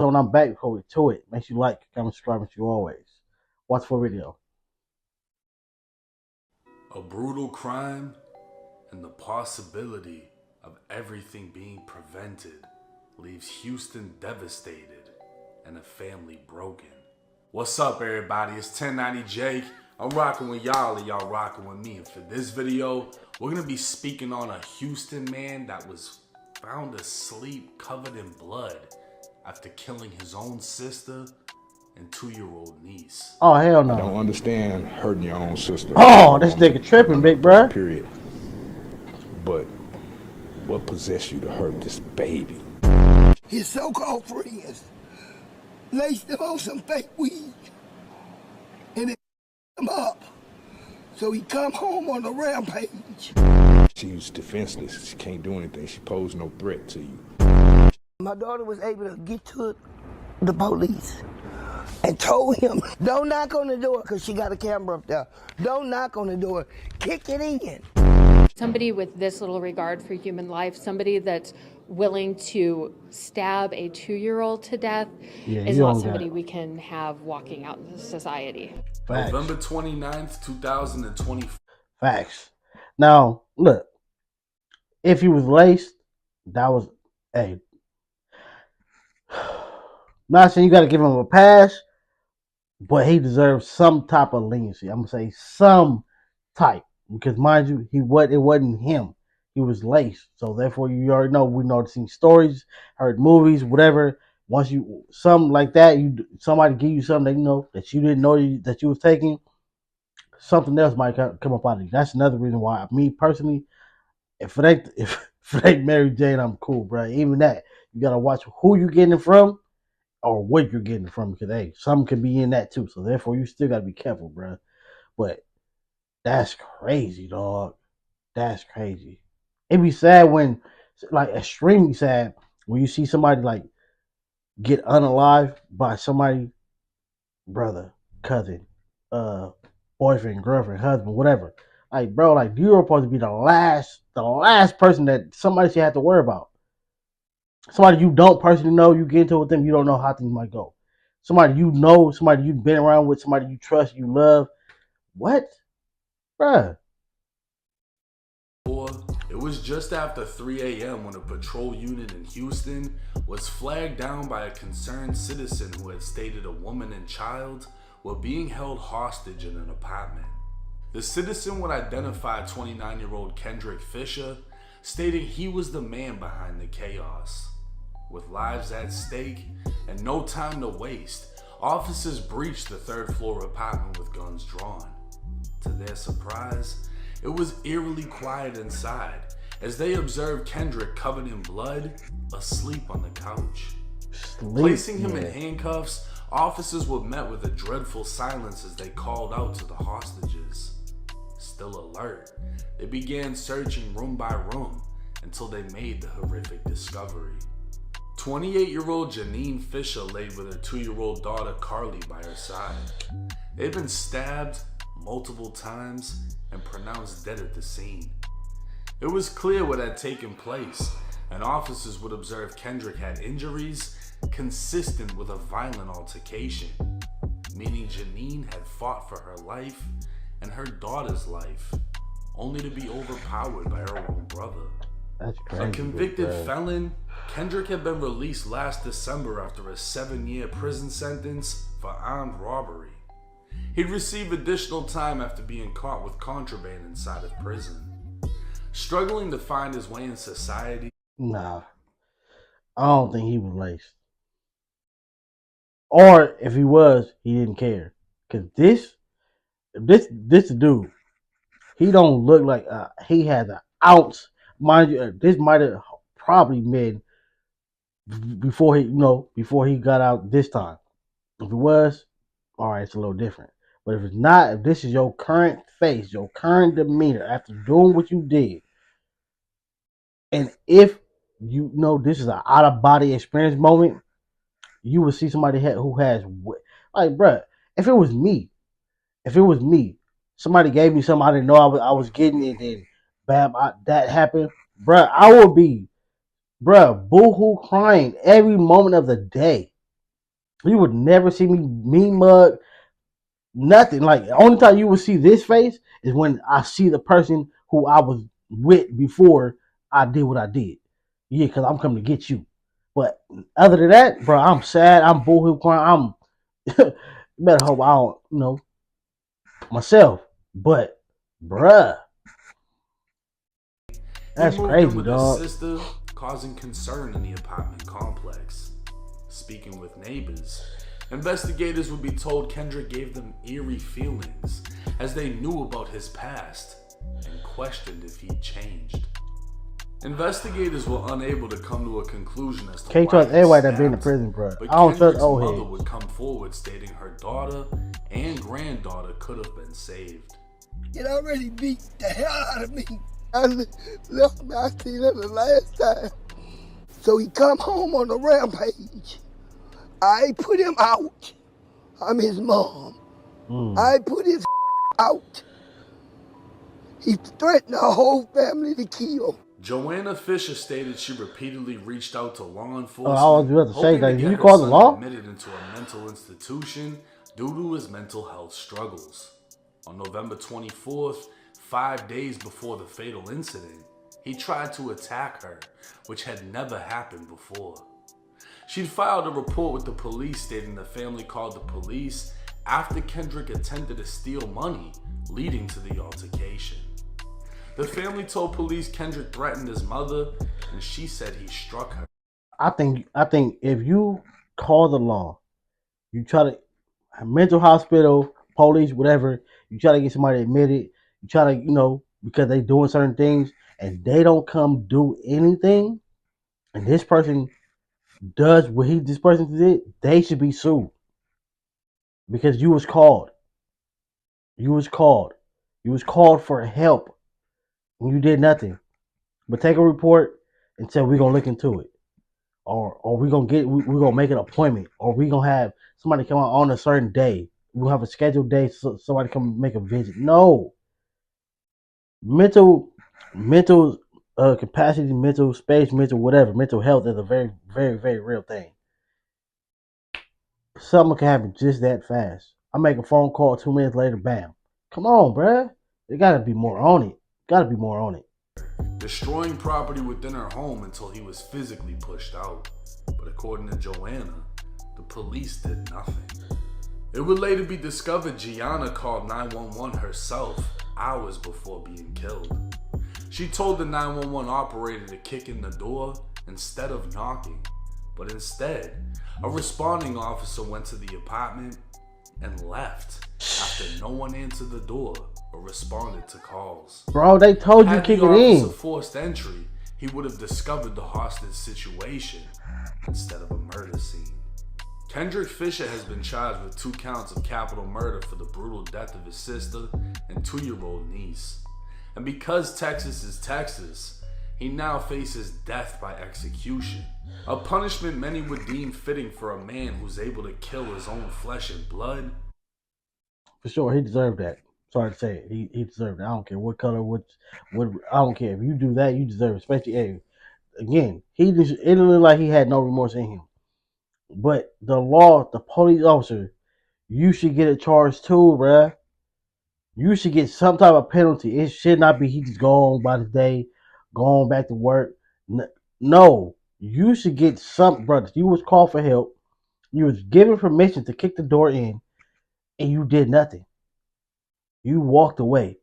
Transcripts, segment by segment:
So I'm back before we to it. Make sure you like, comment, subscribe, as you always. Watch for video. A brutal crime and the possibility of everything being prevented leaves Houston devastated and a family broken. What's up, everybody? It's 1090 Jake. I'm rocking with y'all and y'all rocking with me. And for this video, we're going to be speaking on a Houston man that was found asleep covered in blood after killing his own sister and 2-year-old niece. Oh, hell no. I don't understand hurting your own sister. Oh, this nigga tripping, big bruh. Period. But what possessed you to hurt this baby? His so-called friends laced him on some fake weed and it him up. So he come home on a rampage. She was defenseless. She can't do anything. She posed no threat to you. My daughter was able to get to the police and told him, don't knock on the door, because she got a camera up there. Don't knock on the door. Kick it in. Somebody with this little regard for human life, somebody that's willing to stab a 2-year-old to death is not somebody we can have walking out in society. Facts. November 29th, 2020. Facts. Now, look, if he was laced, that was, hey, not saying you got to give him a pass, but he deserves some type of leniency. I'm going to say some type. Because mind you, it wasn't him. He was laced. So therefore, you already know, we know, seen stories, heard movies, whatever. Once you, something like that, somebody give you something that you know that you didn't know that you was taking, something else might come up out of you. That's another reason why, me personally, if it ain't Mary Jane, I'm cool, bro. Even that, you got to watch who you getting it from or what you're getting it from. Because, hey, something can be in that too. So therefore, you still got to be careful, bro. But that's crazy, dog. That's crazy. It'd be sad when, like, extremely sad when you see somebody, like, get unalived by somebody, brother, cousin, boyfriend, girlfriend, husband, whatever. Like, bro, like, you're supposed to be the last person that somebody should have to worry about. Somebody you don't personally know, you get into it with them, you don't know how things might go. Somebody you know, somebody you've been around with, somebody you trust, you love. What? Bruh. It was just after 3 a.m. when a patrol unit in Houston was flagged down by a concerned citizen who had stated a woman and child were being held hostage in an apartment. The citizen would identify 29-year-old Kendrick Fisher, stating he was the man behind the chaos. With lives at stake and no time to waste, officers breached the third-floor apartment with guns drawn. To their surprise, it was eerily quiet inside as they observed Kendrick covered in blood, asleep on the couch. Placing him in handcuffs, officers were met with a dreadful silence as they called out to the hostages. Still alert, they began searching room by room until they made the horrific discovery. 28-year-old Janine Fisher laid with her 2-year-old daughter Carly by her side. They'd been stabbed multiple times and pronounced dead at the scene. It was clear what had taken place, and officers would observe Kendrick had injuries consistent with a violent altercation, meaning Janine had fought for her life and her daughter's life, only to be overpowered by her own brother. That's crazy. A convicted felon, Kendrick had been released last December after a 7-year prison sentence for armed robbery. He'd receive additional time after being caught with contraband inside of prison. Struggling to find his way in society. Nah, I don't think he was laced. Or if he was, he didn't care. Cause this dude, he don't look like he has an ounce. Mind you, this might have probably been before he got out this time. If it was, all right, it's a little different. But if it's not, if this is your current face, your current demeanor after doing what you did, and if you know this is an out of body experience moment, you would see somebody who has, like, bruh, if it was me, somebody gave me something I didn't know I was getting it, and bam, that happened, bruh, I would be, bruh, boo-hoo crying every moment of the day. You would never see me mug, nothing. Like, the only time you would see this face is when I see the person who I was with before I did what I did. Yeah, because I'm coming to get you. But other than that, bro, I'm sad. I'm boohoo crying. I'm better hope I don't, myself. But, bruh, He that's moved in crazy, with his dog. sister, causing concern in the apartment complex. Speaking with neighbors, investigators would be told Kendrick gave them eerie feelings as they knew about his past and questioned if he'd changed. Investigators were unable to come to a conclusion as to Can't why trust he everybody that been in snapped, prison, bro. but I don't trust Kendrick's old mother heads. would come forward stating her daughter and granddaughter could have been saved. It already beat the hell out of me. I left me, I seen him the last time. So he come home on a rampage. I put him out. I'm his mom. I put his out. He threatened our whole family to kill. Joanna Fisher stated she repeatedly reached out to law I enforcement, was about to say hoping that. to Did get you her call the son law? admitted into a mental institution due to his mental health struggles. On November 24th, 5 days before the fatal incident, he tried to attack her, which had never happened before. She'd filed a report with the police stating the family called the police after Kendrick attempted to steal money, leading to the altercation. The family told police Kendrick threatened his mother, and she said he struck her. I think if you call the law, you try to mental hospital, police, whatever, you try to get somebody admitted, you try to, because they doing certain things and they don't come do anything, and this person does what this person did, they should be sued. Because you was called. You was called. You was called for help and you did nothing. But take a report and say we're gonna look into it. Or we're gonna make an appointment, or we're gonna have somebody come out on a certain day. We'll have a scheduled day so somebody come make a visit. No. Mental capacity, mental space, mental whatever, mental health is a very, very, very real thing. Something can happen just that fast. I make a phone call 2 minutes later, bam. Come on, bruh. There gotta be more on it. Gotta be more on it. Destroying property within her home until he was physically pushed out. But according to Joanna, the police did nothing. It would later be discovered Gianna called 911 herself hours before being killed. She told the 911 operator to kick in the door instead of knocking, but instead, a responding officer went to the apartment and left after no one answered the door or responded to calls. Bro, they told you Had kick the it in. officer forced entry, he would have discovered the hostage situation instead of a murder scene. Kendrick Fisher has been charged with 2 counts of capital murder for the brutal death of his sister and 2-year-old niece. And because Texas is Texas, he now faces death by execution, a punishment many would deem fitting for a man who's able to kill his own flesh and blood. For sure, he deserved that. Sorry to say it. He deserved it. I don't care what color, what I don't care. If you do that, you deserve it. Especially, again, it didn't look like he had no remorse in him. But the law, the police officer, you should get a charge too, bruh. You should get some type of penalty. It should not be he just go on by the day, go on back to work. No, you should get some, brother. You was called for help. You was given permission to kick the door in, and you did nothing. You walked away,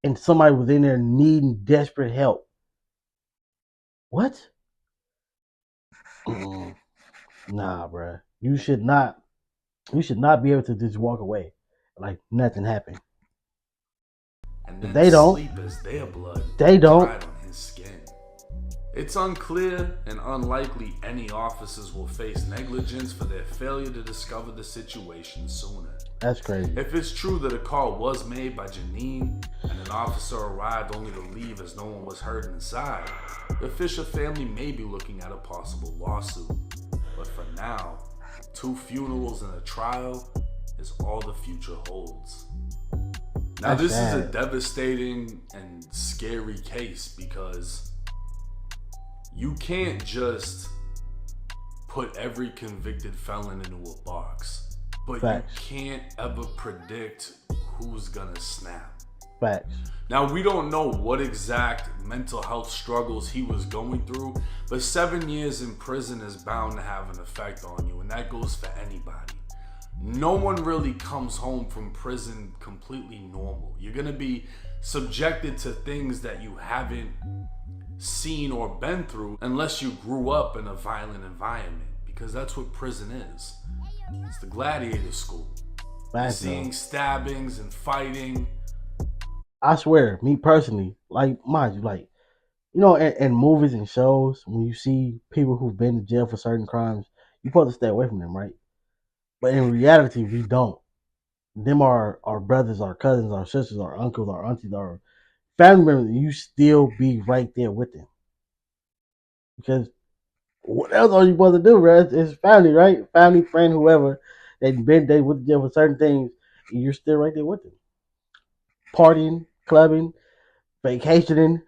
and somebody was in there needing desperate help. What? Nah, bruh. You should not be able to just walk away like nothing happened. And then They don't. sleep as their blood They don't. dried on his skin. It's unclear and unlikely any officers will face negligence for their failure to discover the situation sooner. That's crazy. If it's true that a call was made by Janine and an officer arrived only to leave as no one was hurt inside, the Fisher family may be looking at a possible lawsuit. But for now, 2 funerals and a trial is all the future holds. Now, this is a devastating and scary case because you can't just put every convicted felon into a box, but Facts. you can't ever predict who's gonna snap. Facts. Now, we don't know what exact mental health struggles he was going through, but 7 years in prison is bound to have an effect on you, and that goes for anybody. No one really comes home from prison completely normal. You're gonna be subjected to things that you haven't seen or been through unless you grew up in a violent environment, because that's what prison is. It's the gladiator school. You're seeing stabbings and fighting. I swear, me personally, like, mind you, like, you know, in movies and shows, when you see people who've been to jail for certain crimes, you're supposed to stay away from them, right? But in reality, we don't. Them are our brothers, our cousins, our sisters, our uncles, our aunties, our family members. You still be right there with them, because what else are you supposed to do, bro? It's family, right? Family, friend, whoever. They went to jail for certain things, and you're still right there with them, partying, clubbing, vacationing,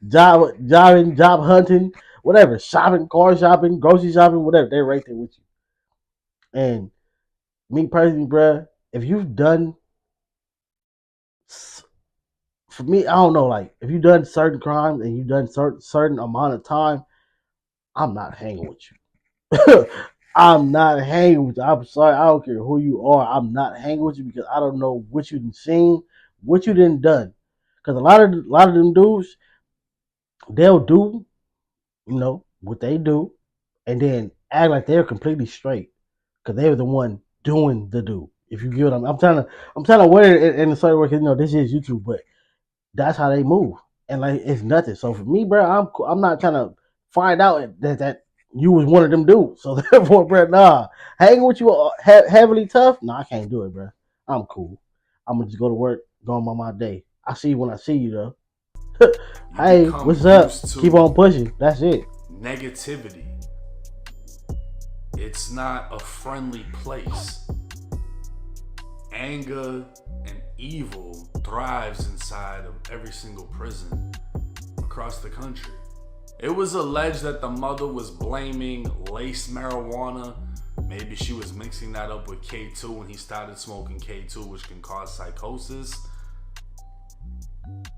job hunting, whatever, shopping, car shopping, grocery shopping, whatever. They're right there with you. And me personally, bruh, if you've done, for me, I don't know, like, if you've done certain crimes and you've done certain amount of time, I'm not hanging with you. I'm not hanging with you. I'm sorry, I don't care who you are. I'm not hanging with you because I don't know what you done seen, what you done done. Because a lot of them dudes, they'll do, you know, what they do, and then act like they're completely straight because they were the one doing the do. If you get what I'm trying to wear it in a certain way because, you know, this is YouTube, but that's how they move, and like, it's nothing. So for me, bro, I'm not trying to find out that you was one of them dudes. So therefore, bro, nah, hanging with you heavily tough, nah, I can't do it, bro. I'm cool. I'm gonna just go to work, go on my day. I see you when I see you, though. Hey, what's up? Keep on pushing. That's it. Negativity. It's not a friendly place. Anger and evil thrives inside of every single prison across the country. It was alleged that the mother was blaming lace marijuana. Maybe she was mixing that up with K2 when he started smoking K2, which can cause psychosis.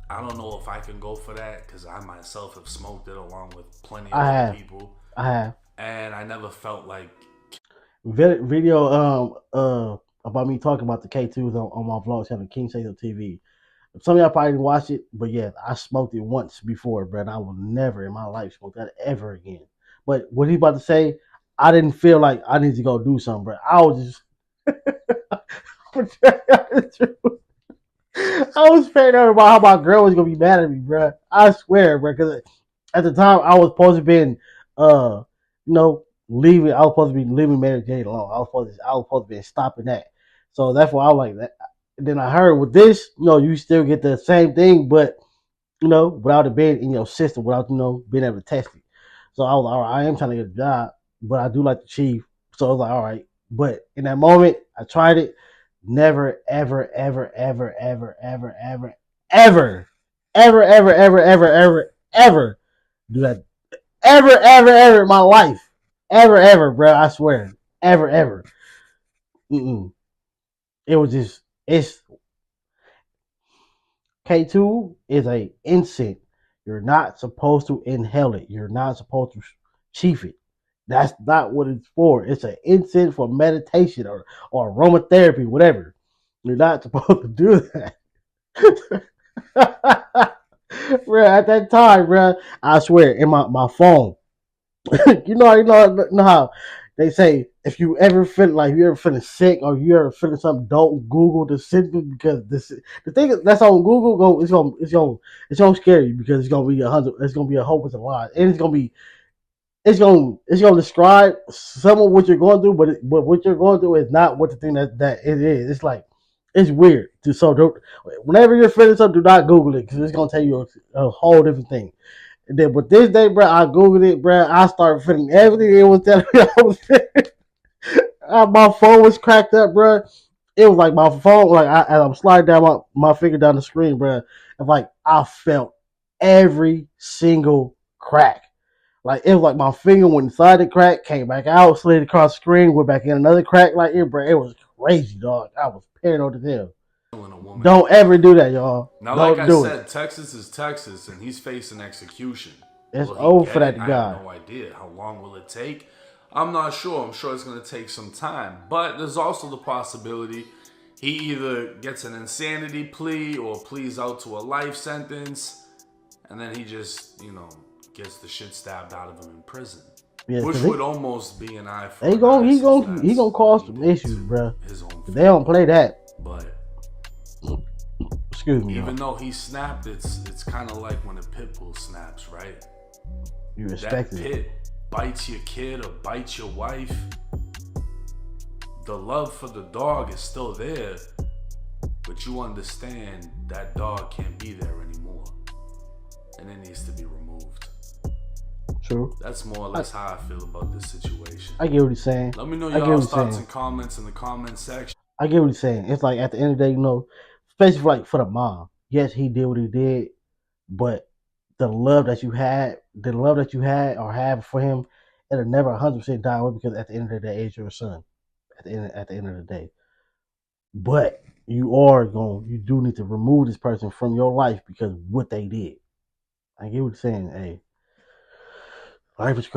I don't know if I can go for that because I myself have smoked it along with plenty of other people. I have. And I never felt like video about me talking about the K2s on my vlog channel, King Says TV. Some of y'all probably didn't watch it, but yeah, I smoked it once before, bro, and I will never in my life smoke that ever again. But what he about to say, I didn't feel like I need to go do something, bro. I was just I was paranoid about how my girl was gonna be mad at me, bro. I swear, bro, because at the time I was supposed to be, you know, leaving. I was supposed to be leaving Mary Jane alone. I was supposed to be stopping that. So therefore, I was like that. Then I heard with this, you know, you still get the same thing, but, you know, without it being in your system, without, you know, being able to test it. So I was like, all right, I am trying to get a job, but I do like the chief. So I was like, all right. But in that moment, I tried it. Never, ever, ever, ever, ever, ever, ever, ever, ever, ever, ever, ever, ever, ever do that. Ever, ever, ever in my life. Ever, ever, bro. I swear. Ever, ever. It was just, it's K2 is a incense. You're not supposed to inhale it. You're not supposed to chief it. That's not what it's for. It's an incense for meditation or aromatherapy, whatever. You're not supposed to do that. Bro, at that time, bro, I swear, in my phone, you know how they say if you ever feel like you ever feeling sick or you ever feeling something, don't Google the symptoms because the thing that's on Google it's gonna scare you because it's gonna be a hopeless lie and it's gonna describe some of what you're going through, but what you're going through is not what the thing that it is. It's like it's weird. So whenever you're feeling something, do not Google it because it's gonna tell you a whole different thing. And then, but this day, bro, I Googled it, bro. I started feeling everything it was telling me I was feeling. My phone was cracked up, bro. It was like my phone, like as I'm sliding down my finger down the screen, bro. And like I felt every single crack. Like it was like my finger went inside the crack, came back out, slid across the screen, went back in another crack. Like it, bro, it was crazy, dog. I was paranoid as hell. Don't ever do that, y'all. Now, Don't like I do said, it. Texas is Texas, and he's facing execution. It's Will he over get for that it? I guy. have no idea. How long will it take? I'm not sure. I'm sure it's going to take some time. But there's also the possibility he either gets an insanity plea or pleads out to a life sentence, and then he just, gets the shit stabbed out of him in prison. Yeah, which would almost be an eye for an eye. He gonna cause some issues, bro. They don't play that. But excuse me. Even though he snapped, it's kind of like when a pit bull snaps, right? You respect that pit bites your kid or bites your wife. The love for the dog is still there, but you understand that dog can't be there anymore, and it needs to be removed. True. That's more or less how I feel about this situation. I get what he's saying. Let me know y'all's thoughts and comments in the comment section. I get what he's saying. It's like at the end of the day, especially for the mom. Yes, he did what he did, but the love that you had or have for him, it'll never 100% die away because at the end of the day, it's your son. At the end of the day, but you do need to remove this person from your life because what they did. I get what you're saying. Hey, life is crazy.